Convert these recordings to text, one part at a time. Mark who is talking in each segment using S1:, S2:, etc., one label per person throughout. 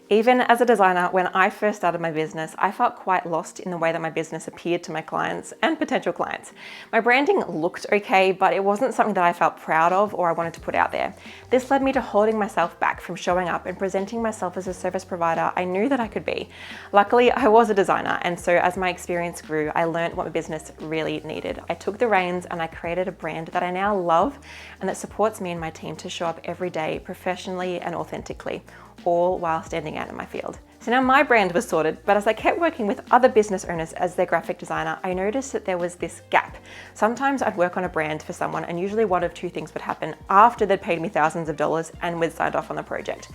S1: Even as a designer, when I first started my business, I felt quite lost in the way that my business appeared to my clients and potential clients. My branding looked okay, but it wasn't something that I felt proud of or I wanted to put out there. This led me to holding myself back from showing up and presenting myself as a service provider I knew that I could be. Luckily, I was a designer, and so as my experience grew, I learned what my business really needed. I took the reins and I created a brand that I now love and that supports me and my team to show up every day professionally and authentically, all while standing out in my field. So now my brand was sorted, but as I kept working with other business owners as their graphic designer, I noticed that there was this gap. Sometimes I'd work on a brand for someone and usually one of two things would happen after they'd paid me thousands of dollars and we'd signed off on the project.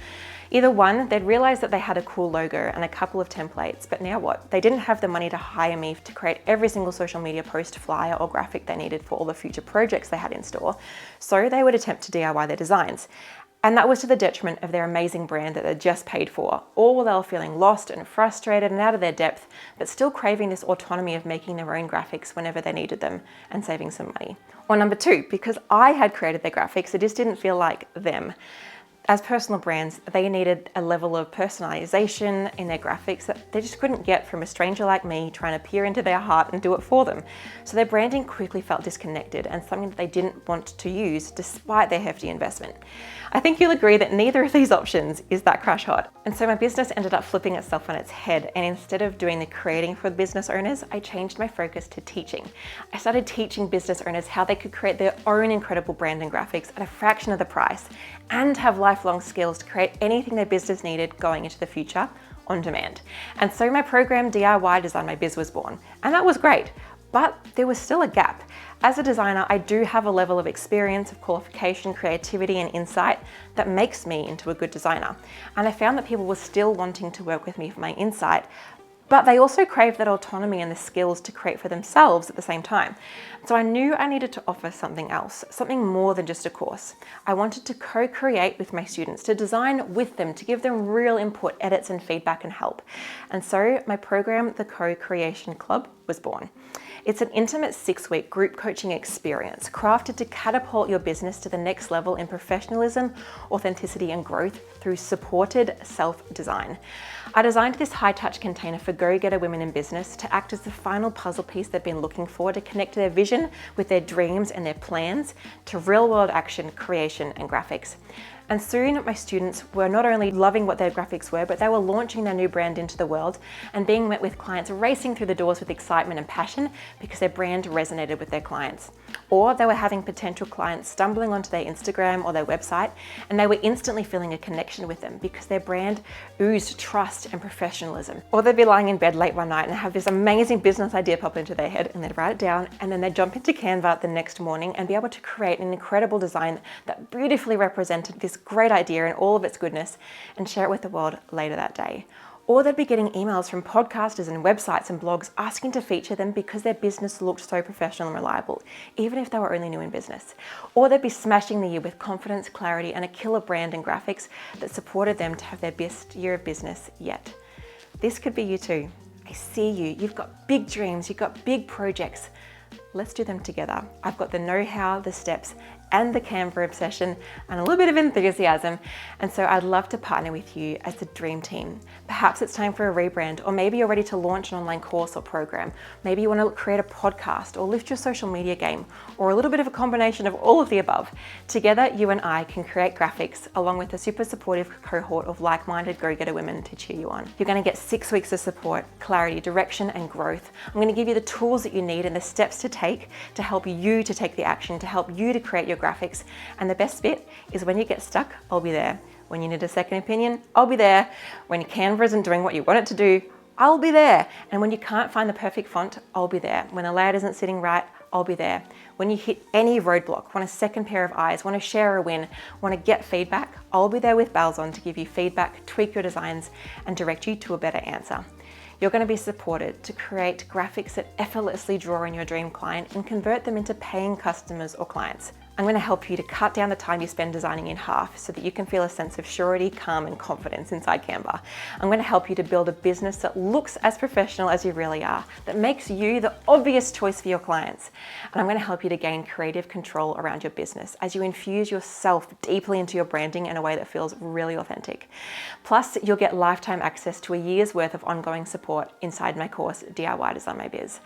S1: Either one, they'd realize that they had a cool logo and a couple of templates, but now what? They didn't have the money to hire me to create every single social media post, flyer, or graphic they needed for all the future projects they had in store. So they would attempt to DIY their designs. And that was to the detriment of their amazing brand that they'd just paid for, all while they were feeling lost and frustrated and out of their depth, but still craving this autonomy of making their own graphics whenever they needed them and saving some money. Or number two, because I had created their graphics, it just didn't feel like them. As personal brands, they needed a level of personalization in their graphics that they just couldn't get from a stranger like me trying to peer into their heart and do it for them. So their branding quickly felt disconnected and something that they didn't want to use despite their hefty investment. I think you'll agree that neither of these options is that crash hot. And so my business ended up flipping itself on its head, and instead of doing the creating for business owners, I changed my focus to teaching. I started teaching business owners how they could create their own incredible brand and graphics at a fraction of the price and have lifelong skills to create anything their business needed going into the future on demand. And so my program DIY Design My Biz was born, and that was great. But there was still a gap. As a designer, I do have a level of experience, of qualification, creativity, and insight that makes me into a good designer. And I found that people were still wanting to work with me for my insight, but they also craved that autonomy and the skills to create for themselves at the same time. So I knew I needed to offer something else, something more than just a course. I wanted to co-create with my students, to design with them, to give them real input, edits, and feedback and help. And so my program, the Co+Creation Club, was born. It's an intimate 6-week group coaching experience crafted to catapult your business to the next level in professionalism, authenticity, and growth through supported self-design. I designed this high-touch container for go-getter women in business to act as the final puzzle piece they've been looking for to connect their vision with their dreams and their plans to real-world action, creation, and graphics. And soon my students were not only loving what their graphics were, but they were launching their new brand into the world and being met with clients racing through the doors with excitement and passion because their brand resonated with their clients. Or they were having potential clients stumbling onto their Instagram or their website, and they were instantly feeling a connection with them because their brand oozed trust and professionalism. Or they'd be lying in bed late one night and have this amazing business idea pop into their head, and they'd write it down, and then they'd jump into Canva the next morning and be able to create an incredible design that beautifully represented this great idea in all of its goodness and share it with the world later that day. Or they'd be getting emails from podcasters and websites and blogs asking to feature them because their business looked so professional and reliable, even if they were only new in business. Or they'd be smashing the year with confidence, clarity, and a killer brand and graphics that supported them to have their best year of business yet. This could be you too. I see you. You've got big dreams. You've got big projects. Let's do them together. I've got the know-how, the steps, and the Canva obsession, and a little bit of enthusiasm. And so I'd love to partner with you as the dream team. Perhaps it's time for a rebrand, or maybe you're ready to launch an online course or program. Maybe you want to create a podcast or lift your social media game, or a little bit of a combination of all of the above. Together, you and I can create graphics along with a super supportive cohort of like-minded go-getter women to cheer you on. You're going to get 6 weeks of support, clarity, direction, and growth. I'm going to give you the tools that you need and the steps to take to help you to take the action, to help you to create your graphics. And the best bit is when you get stuck, I'll be there. When you need a second opinion, I'll be there. When Canva isn't doing what you want it to do, I'll be there. And when you can't find the perfect font, I'll be there. When the layout isn't sitting right, I'll be there. When you hit any roadblock, want a second pair of eyes, want to share a win, want to get feedback, I'll be there with bells on to give you feedback, tweak your designs, and direct you to a better answer. You're going to be supported to create graphics that effortlessly draw in your dream client and convert them into paying customers or clients. I'm going to help you to cut down the time you spend designing in half so that you can feel a sense of surety, calm, and confidence inside Canva. I'm going to help you to build a business that looks as professional as you really are, that makes you the obvious choice for your clients. And I'm going to help you to gain creative control around your business as you infuse yourself deeply into your branding in a way that feels really authentic. Plus, you'll get lifetime access to a year's worth of ongoing support inside my course, DIY Design My Biz.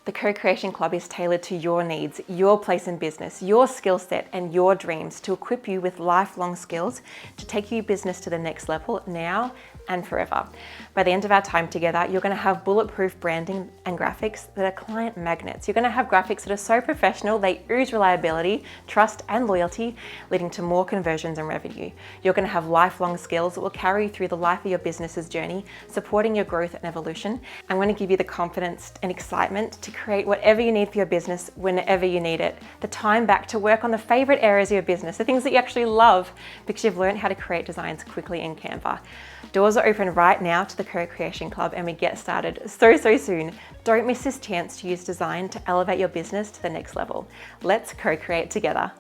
S1: The Co+Creation Club is tailored to your needs, your place in business, your skill set, and your dreams to equip you with lifelong skills to take your business to the next level now and forever. By the end of our time together, you're going to have bulletproof branding and graphics that are client magnets. You're going to have graphics that are so professional, they ooze reliability, trust, and loyalty, leading to more conversions and revenue. You're going to have lifelong skills that will carry you through the life of your business's journey, supporting your growth and evolution. I'm going to give you the confidence and excitement to create whatever you need for your business whenever you need it. The time back to work on the favorite areas of your business, the things that you actually love, because you've learned how to create designs quickly in Canva. Doors are open right now to the Co+Creation Club, and we get started so soon. Don't miss this chance to use design to elevate your business to the next level. Let's co-create together.